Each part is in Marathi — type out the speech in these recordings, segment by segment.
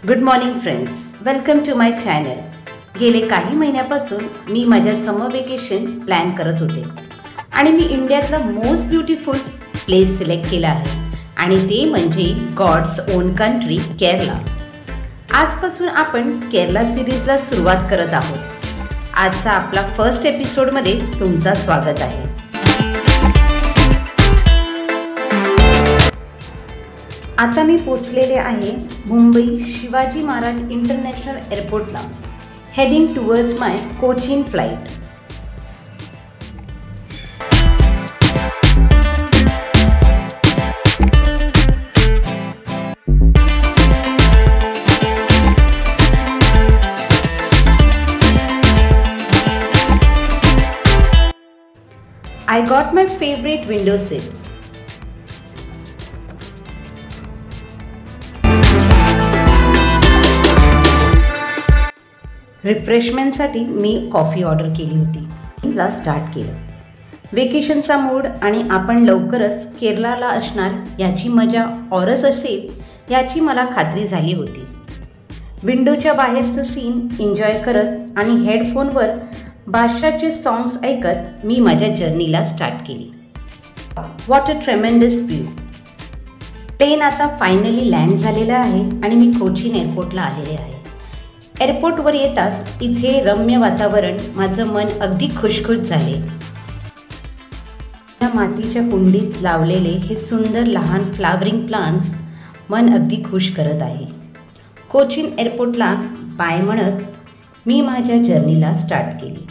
Good morning friends, welcome to my channel. गेले काही महिन्यापासून मी माझ्या समर वेकेशन प्लॅन करत होते आणि मी इंडियातला मोस्ट ब्युटिफुल प्लेस सिलेक्ट केला आहे आणि ते म्हणजे गॉड्स ओन कंट्री केरला. आजपासून आपण केरला सिरीजला सुरुवात करत आहोत. आजचा आपला फर्स्ट एपिसोडमध्ये तुमचं स्वागत आहे. आता मी पोचलेले आहे मुंबई शिवाजी महाराज इंटरनॅशनल एअरपोर्टला, heading towards my Cochin flight. I got my favorite window seat. रिफ्रेशमेंटसाठी मी कॉफी ऑर्डर केली होती. ला स्टार्ट केलं. वेकेशनचा मूड आणि आपण लवकरच केरलाला असणार याची मजा औरच असेल याची मला खात्री झाली होती. विंडोच्या बाहेरचं सीन एन्जॉय करत आणि हेडफोनवर बादशाहचे सॉंग्स ऐकत मी माझ्या जर्नीला स्टार्ट केली. What a tremendous view. Plane आता फायनली लँड झालेला आहे आणि मी कोचीन एअरपोर्टला आलेले आहे. एअरपोर्टवर येताच इथे रम्य वातावरण माझं मन अगदी खुशखुश झाले. या मातीच्या कुंडीत लावलेले हे सुंदर लहान फ्लावरिंग प्लांट्स मन अगदी खुश करत आहे. कोचीन एअरपोर्टला बाय म्हणत मी माझ्या जर्नीला स्टार्ट केली.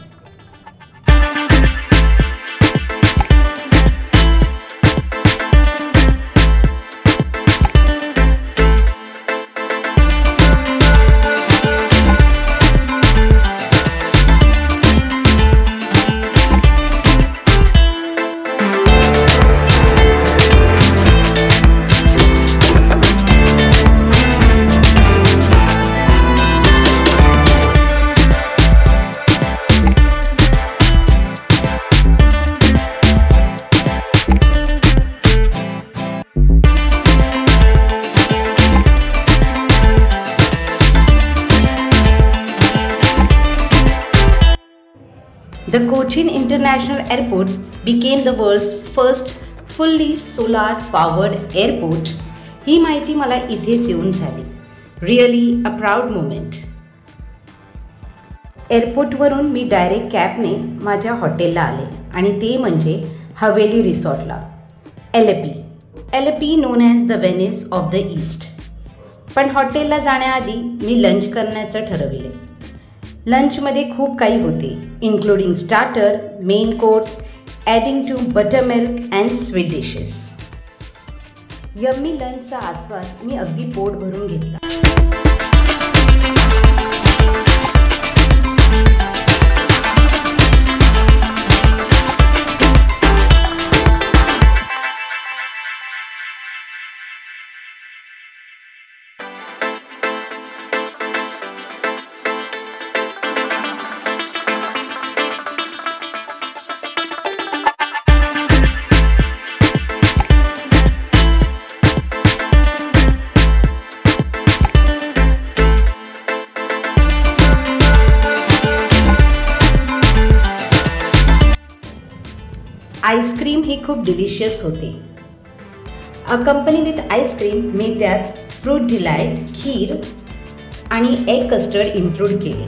The Cochin International Airport became the world's first fully solar-powered airport. ही माहिती मला इथेच येऊन झाली. Really a proud moment. एअरपोर्टवरून मी डायरेक्ट कॅबने माझ्या हॉटेलला आले आणि ते म्हणजे Haveli रिसॉर्टला. LAP known as the Venice of the East. पण हॉटेलला जाण्याआधी मी लंच करण्याचं ठरविले. लंचमध्ये खूप काही होते, including starter, main course, adding to buttermilk and sweet dishes. Yummy लंचचा आस्वाद मी अगदी पोट भरून घेतला. आईस्क्रीम ही खूप डिलिशियस होती. अकंपनी विथ आईस्क्रीम मी त्यात फ्रूट डिलाईट, खीर आणि एग कस्टर्ड इन्क्लूड केले.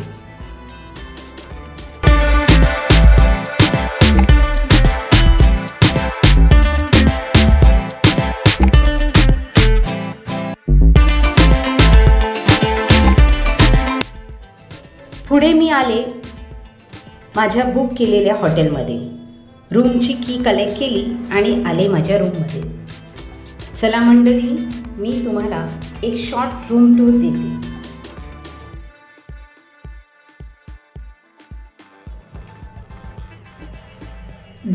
पुढे मी आले माझ्या बुक केलेल्या हॉटेलमध्ये. रूमची की कलेक्ट केली आणि आले माझ्या रूममध्ये. चला मंडळी, मी तुम्हाला एक शॉर्ट रूम टूर देते.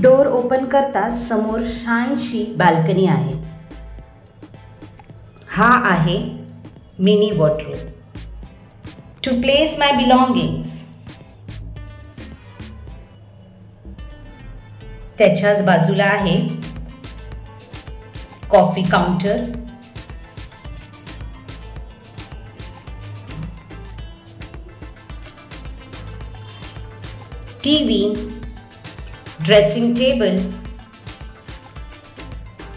डोर ओपन करताच समोर छानशी बाल्कनी आहे. हा आहे मिनी वॉर्डरोब टू प्लेस माय बिलॉंगिंग्स. त्याच्याच बाजूला आहे coffee counter, TV, dressing table,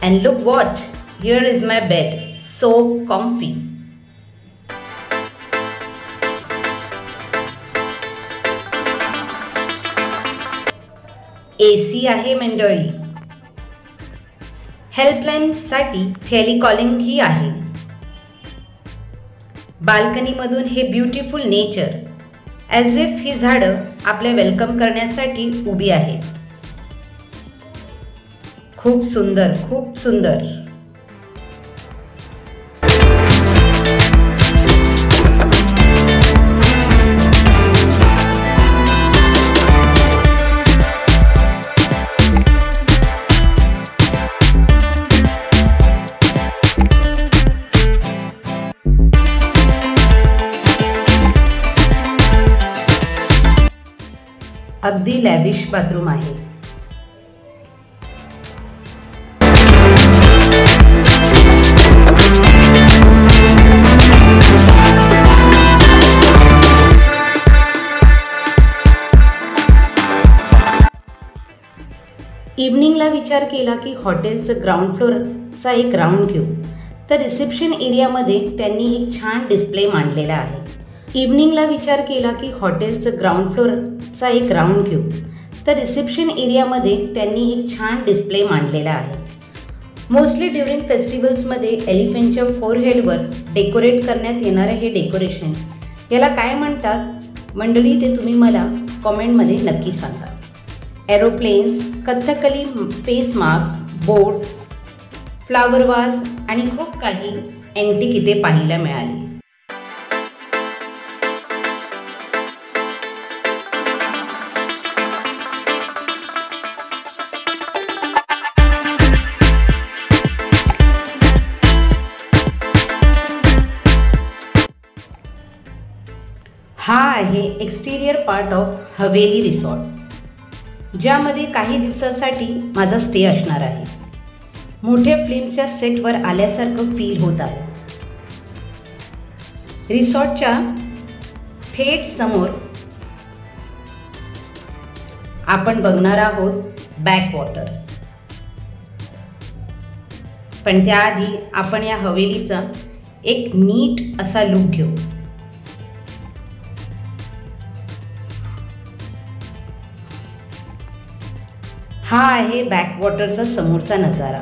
and look what, here is my bed, so comfy. AC आहे मंडळी. हेल्पलाईनसाठी टेलिकॉलिंग ही आहे. बाल्कनीमधून हे beautiful nature, as if he झाडं आपल्या वेलकम करण्यासाठी उभी आहेत. खूप सुंदर, खूप सुंदर. अगदी लॅविश बाथरूम आहे. इव्हनिंगला विचार केला की हॉटेलचं ग्राउंड फ्लोअरचा एक राऊंड घेऊ, तर रिसेप्शन एरियामध्ये त्यांनी एक छान डिस्प्ले मांडलेला आहे. इव्हनिंगला विचार केला की हॉटेलचं ग्राउंड फ्लोअरचा एक राऊंड घेऊ, तर रिसेप्शन एरियामध्ये त्यांनी एक छान डिस्प्ले मांडलेला आहे. मोस्टली ड्युरिंग फेस्टिवल्समध्ये एलिफंटच्या फोरहेडवर डेकोरेट करण्यात येणारं हे डेकोरेशन, याला काय म्हणतात मंडळी ते तुम्ही मला कॉमेंटमध्ये नक्की सांगा. Aeroplanes, Kathakali face mask, boats, flower vase आणि खूप काही अँटिक इथे पाहायला मिळाली. हा आहे एक्सटिरियर पार्ट ऑफ हवेली रिसॉर्ट, ज्यामध्ये काही दिवसासाठी माझा स्टे असणार आहे. मोठ्या फिल्मच्या सेटवर आल्यासारखं फील होत आहे. रिसॉर्टच्या थेट समोर आपण बघणार आहोत बॅकवॉटर. पण त्याआधी आपण या हवेलीचा एक नीट असा लुक घेऊ. हा आहे बॅकवॉटरचा समोरचा नजारा.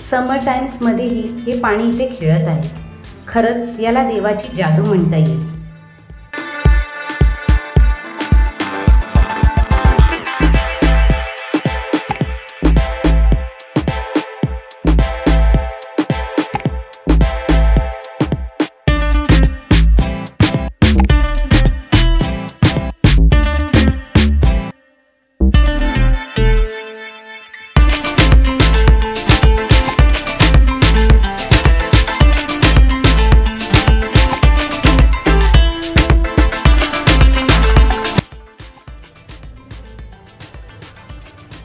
समर टाइम्समध्येही हे पाणी इथे खेळत आहे. खरंच याला देवाची जादू म्हणता येईल.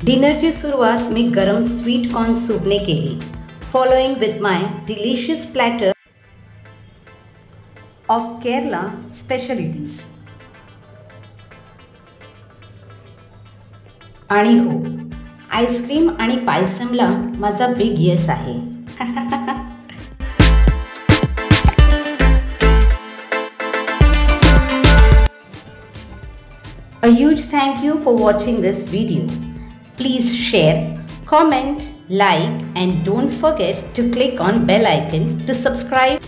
डिनरची सुरुवात मी गरम स्वीट कॉर्न सूपने केली, following with my delicious platter of Kerala specialities. आणि हो, आईस्क्रीम आणि पायसमला माझा बिग येस आहे. A huge thank you for watching this video. Please share, comment, like and don't forget to click on bell icon to subscribe.